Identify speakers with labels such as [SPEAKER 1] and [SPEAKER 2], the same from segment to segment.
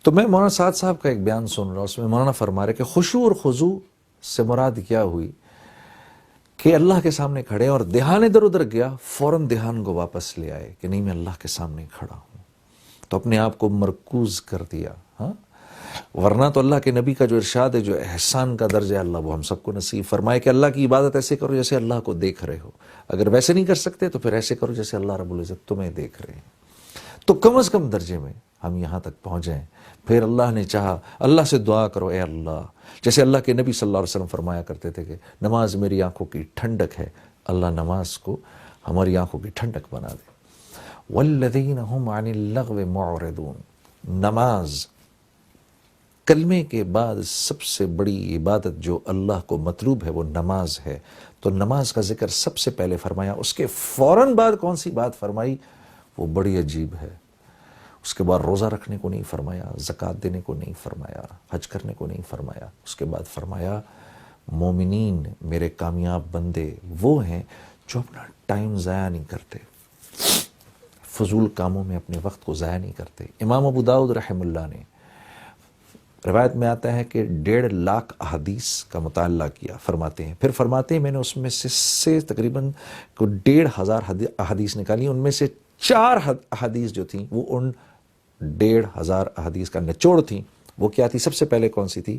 [SPEAKER 1] تو میں مولانا سعد صاحب کا ایک بیان سن رہا ہوں، اس میں مولانا فرما رہے کہ خشوع اور خضوع سے مراد کیا ہوئی کہ اللہ کے سامنے کھڑے اور دھیان ادھر ادھر گیا، فوراً دھیان کو واپس لے آئے کہ نہیں میں اللہ کے سامنے کھڑا ہوں، تو اپنے آپ کو مرکوز کر دیا. ہاں، ورنہ تو اللہ کے نبی کا جو ارشاد ہے، جو احسان کا درجہ ہے، اللہ وہ ہم سب کو نصیب فرمائے کہ اللہ کی عبادت ایسے کرو جیسے اللہ کو دیکھ رہے ہو. اگر ویسے نہیں کر سکتے تو پھر ایسے کرو جیسے اللہ رب العزت تمہیں دیکھ رہے ہیں. تو کم از کم درجے میں ہم یہاں تک پہنچیں. پھر اللہ نے چاہا، اللہ سے دعا کرو اے اللہ، جیسے اللہ کے نبی صلی اللہ علیہ وسلم فرمایا کرتے تھے کہ نماز میری آنکھوں کی ٹھنڈک ہے. اللہ نماز کو ہماری آنکھوں کی ٹھنڈک بنا دے. والذین هم عن اللغو معرضون. نماز کلمے کے بعد سب سے بڑی عبادت جو اللہ کو مطلوب ہے وہ نماز ہے. تو نماز کا ذکر سب سے پہلے فرمایا، اس کے فوراً بعد کون سی بات فرمائی وہ بڑی عجیب ہے. اس کے بعد روزہ رکھنے کو نہیں فرمایا، زکوٰۃ دینے کو نہیں فرمایا، حج کرنے کو نہیں فرمایا. اس کے بعد فرمایا مومنین میرے کامیاب بندے وہ ہیں جو اپنا ٹائم ضائع نہیں کرتے، فضول کاموں میں اپنے وقت کو ضائع نہیں کرتے. امام ابو داؤد رحمہ اللہ نے روایت میں آتا ہے کہ 1.5 لاکھ احادیث کا مطالعہ کیا، فرماتے ہیں. پھر فرماتے ہیں میں نے اس میں سے تقریباً 1,500 احادیث نکالی. ان میں سے 4 احادیث جو تھیں وہ ان 1,500 احادیث کا نچوڑ تھیں. وہ کیا تھی؟ سب سے پہلے کون سی تھی؟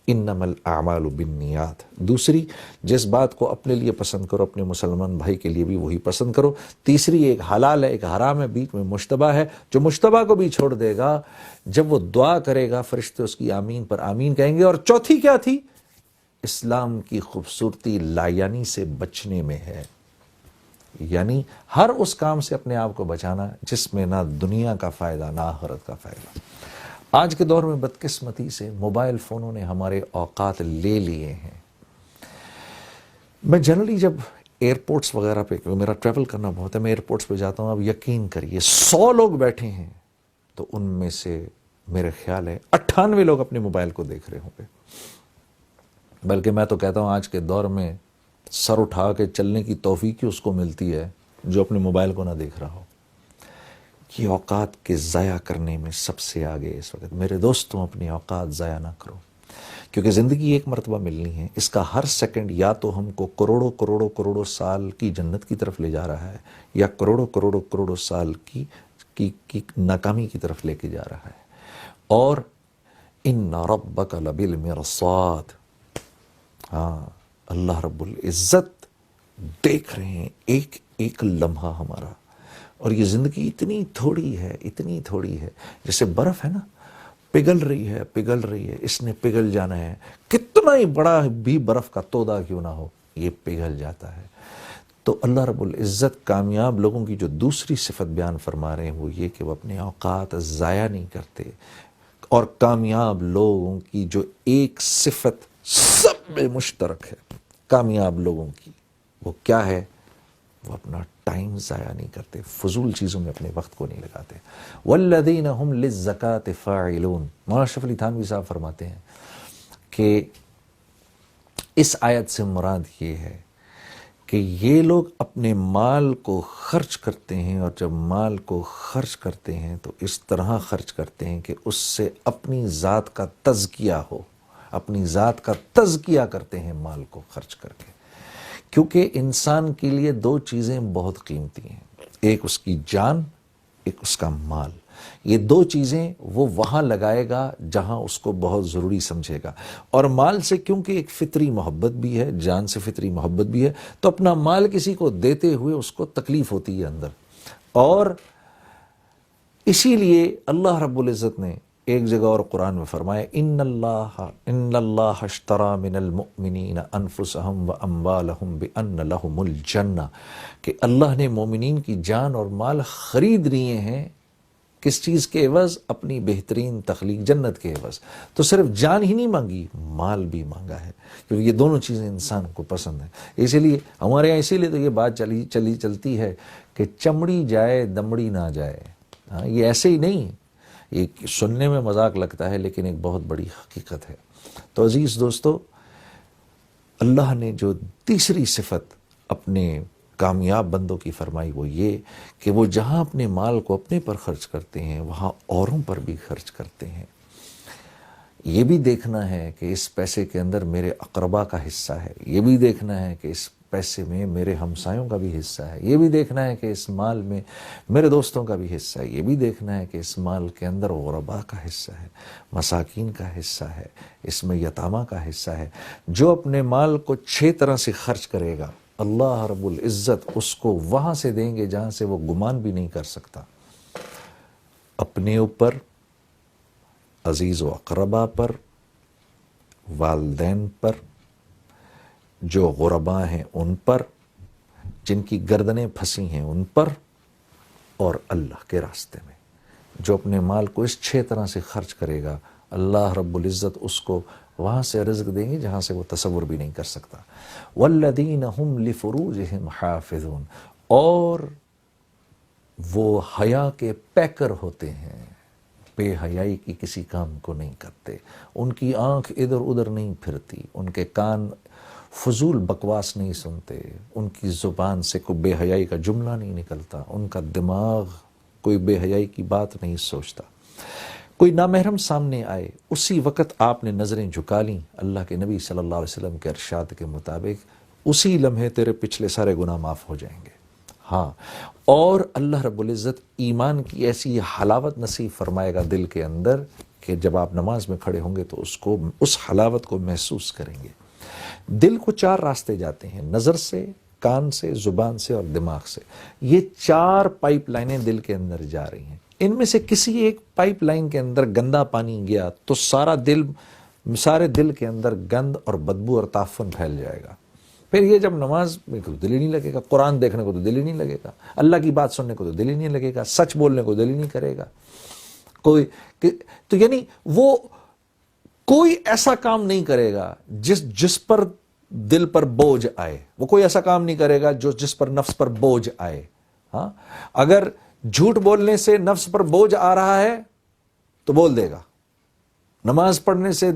[SPEAKER 1] انما الاعمال بالنیات. دوسری، جس بات کو اپنے لیے پسند کرو اپنے مسلمان بھائی کے لیے بھی وہی پسند کرو. تیسری، ایک حلال ہے ایک حرام ہے، بیچ میں مشتبہ ہے، جو مشتبہ کو بھی چھوڑ دے گا جب وہ دعا کرے گا فرشتے اس کی آمین پر آمین کہیں گے. اور چوتھی کیا تھی؟ اسلام کی خوبصورتی لایانی سے بچنے میں ہے، یعنی ہر اس کام سے اپنے آپ کو بچانا جس میں نہ دنیا کا فائدہ نہ آخرت کا فائدہ. آج کے دور میں بدقسمتی سے موبائل فونوں نے ہمارے اوقات لے لیے ہیں. میں جنرلی جب ایئرپورٹس وغیرہ پہ، میرا ٹریول کرنا بہت ہے، میں ایئرپورٹس پہ جاتا ہوں. اب یقین کریے 100 لوگ بیٹھے ہیں تو ان میں سے میرے خیال ہے 98 لوگ اپنے موبائل کو دیکھ رہے ہوں گے. بلکہ میں تو کہتا ہوں آج کے دور میں سر اٹھا کے چلنے کی توفیق ہی اس کو ملتی ہے جو اپنے موبائل کو نہ دیکھ رہا ہو. یہ اوقات کے ضائع کرنے میں سب سے آگے اس وقت. میرے دوستوں اپنے اوقات ضائع نہ کرو، کیونکہ زندگی ایک مرتبہ ملنی ہے. اس کا ہر سیکنڈ یا تو ہم کو کروڑوں کروڑوں کروڑوں سال کی جنت کی طرف لے جا رہا ہے، یا کروڑوں کروڑوں کروڑوں سال کی ناکامی کی طرف لے کے جا رہا ہے. اور ان ربک لبالمرصاد. ہاں، اللہ رب العزت دیکھ رہے ہیں ایک ایک لمحہ ہمارا. اور یہ زندگی اتنی تھوڑی ہے، اتنی تھوڑی ہے، جیسے برف ہے نا، پگھل رہی ہے پگھل رہی ہے، اس نے پگھل جانا ہے. کتنا ہی بڑا بھی برف کا تودہ کیوں نہ ہو، یہ پگھل جاتا ہے. تو اللہ رب العزت کامیاب لوگوں کی جو دوسری صفت بیان فرما رہے ہیں وہ یہ کہ وہ اپنے اوقات ضائع نہیں کرتے. اور کامیاب لوگوں کی جو ایک صفت سب میں مشترک ہے کامیاب لوگوں کی، وہ کیا ہے؟ وہ اپنا ٹائم ضائع نہیں کرتے، فضول چیزوں میں اپنے وقت کو نہیں لگاتے. والذین هم للزکاۃ فاعلون. مولانا اشرف علی تھانوی صاحب فرماتے ہیں کہ اس آیت سے مراد یہ ہے کہ یہ لوگ اپنے مال کو خرچ کرتے ہیں، اور جب مال کو خرچ کرتے ہیں تو اس طرح خرچ کرتے ہیں کہ اس سے اپنی ذات کا تزکیہ ہو. اپنی ذات کا تزکیہ کرتے ہیں مال کو خرچ کر کے. کیونکہ انسان کے لیے 2 چیزیں بہت قیمتی ہیں، ایک اس کی جان، ایک اس کا مال. یہ 2 چیزیں وہ وہاں لگائے گا جہاں اس کو بہت ضروری سمجھے گا. اور مال سے کیونکہ ایک فطری محبت بھی ہے، جان سے فطری محبت بھی ہے، تو اپنا مال کسی کو دیتے ہوئے اس کو تکلیف ہوتی ہے اندر. اور اسی لیے اللہ رب العزت نے ایک جگہ اور قرآن میں فرمایا ان اللہ اشتری من المؤمنین انفسهم واموالهم بان لهم الجنہ، کہ اللہ نے مومنین کی جان اور مال خرید لیے ہیں. کس چیز کے عوض؟ اپنی بہترین تخلیق جنت کے عوض. تو صرف جان ہی نہیں مانگی، مال بھی مانگا ہے، کیونکہ یہ دونوں چیزیں انسان کو پسند ہیں. اسی لیے ہمارے یہاں اسی لیے تو یہ بات چلتی ہے کہ چمڑی جائے دمڑی نہ جائے. ہاں، یہ ایسے ہی نہیں، یہ سننے میں مذاق لگتا ہے لیکن ایک بہت بڑی حقیقت ہے. تو عزیز دوستو، اللہ نے جو تیسری صفت اپنے کامیاب بندوں کی فرمائی وہ یہ کہ وہ جہاں اپنے مال کو اپنے پر خرچ کرتے ہیں وہاں اوروں پر بھی خرچ کرتے ہیں. یہ بھی دیکھنا ہے کہ اس پیسے کے اندر میرے اقربا کا حصہ ہے، یہ بھی دیکھنا ہے کہ اس پیسے میں میرے ہمسایوں کا بھی حصہ ہے، یہ بھی دیکھنا ہے کہ اس مال میں میرے دوستوں کا بھی حصہ ہے، یہ بھی دیکھنا ہے کہ اس مال کے اندر غربا کا حصہ ہے، مساکین کا حصہ ہے، اس میں یتامہ کا حصہ ہے۔ جو اپنے مال کو 6 طرح سے خرچ کرے گا، اللہ رب العزت اس کو وہاں سے دیں گے جہاں سے وہ گمان بھی نہیں کر سکتا، اپنے اوپر، عزیز و اقربا پر، والدین پر، جو غربا ہیں ان پر، جن کی گردنیں پھنسی ہیں ان پر، اور اللہ کے راستے میں۔ جو اپنے مال کو اس 6 طرح سے خرچ کرے گا، اللہ رب العزت اس کو وہاں سے رزق دیں گے جہاں سے وہ تصور بھی نہیں کر سکتا۔ والذین هم لفروجہم حافظون، اور وہ حیا کے پیکر ہوتے ہیں، بے حیائی کی کسی کام کو نہیں کرتے، ان کی آنکھ ادھر ادھر نہیں پھرتی، ان کے کان فضول بکواس نہیں سنتے، ان کی زبان سے کوئی بے حیائی کا جملہ نہیں نکلتا، ان کا دماغ کوئی بے حیائی کی بات نہیں سوچتا۔ کوئی نامحرم سامنے آئے، اسی وقت آپ نے نظریں جھکا لیں، اللہ کے نبی صلی اللہ علیہ وسلم کے ارشاد کے مطابق اسی لمحے تیرے پچھلے سارے گناہ معاف ہو جائیں گے۔ ہاں، اور اللہ رب العزت ایمان کی ایسی حلاوت نصیب فرمائے گا دل کے اندر کہ جب آپ نماز میں کھڑے ہوں گے تو اس حلاوت کو محسوس کریں گے۔ دل کو 4 راستے جاتے ہیں، نظر سے، کان سے، زبان سے اور دماغ سے۔ یہ 4 پائپ لائنیں دل کے اندر جا رہی ہیں، ان میں سے کسی ایک پائپ لائن کے اندر گندا پانی گیا تو سارے دل کے اندر گند اور بدبو اور تعفن پھیل جائے گا۔ پھر یہ جب نماز میں تو دل ہی نہیں لگے گا، قرآن دیکھنے کو تو دل ہی نہیں لگے گا، اللہ کی بات سننے کو تو دل ہی نہیں لگے گا، سچ بولنے کو دل ہی نہیں کرے گا تو یعنی وہ کوئی ایسا کام نہیں کرے گا جس پر دل پر بوجھ آئے، وہ کوئی ایسا کام نہیں کرے گا جس پر نفس پر بوجھ آئے۔ ہاں، اگر جھوٹ بولنے سے نفس پر بوجھ آ رہا ہے تو بول دے گا، نماز پڑھنے سے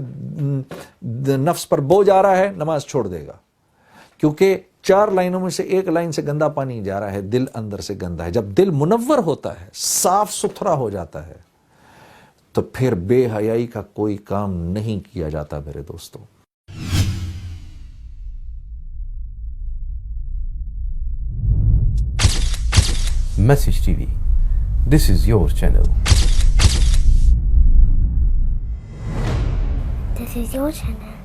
[SPEAKER 1] نفس پر بوجھ آ رہا ہے نماز چھوڑ دے گا، کیونکہ 4 لائنوں میں سے ایک لائن سے گندا پانی جا رہا ہے، دل اندر سے گندا ہے۔ جب دل منور ہوتا ہے، صاف ستھرا ہو جاتا ہے، تو پھر بے حیائی کا کوئی کام نہیں کیا جاتا میرے دوستوں۔
[SPEAKER 2] Message TV. This is your channel.
[SPEAKER 3] This is your channel.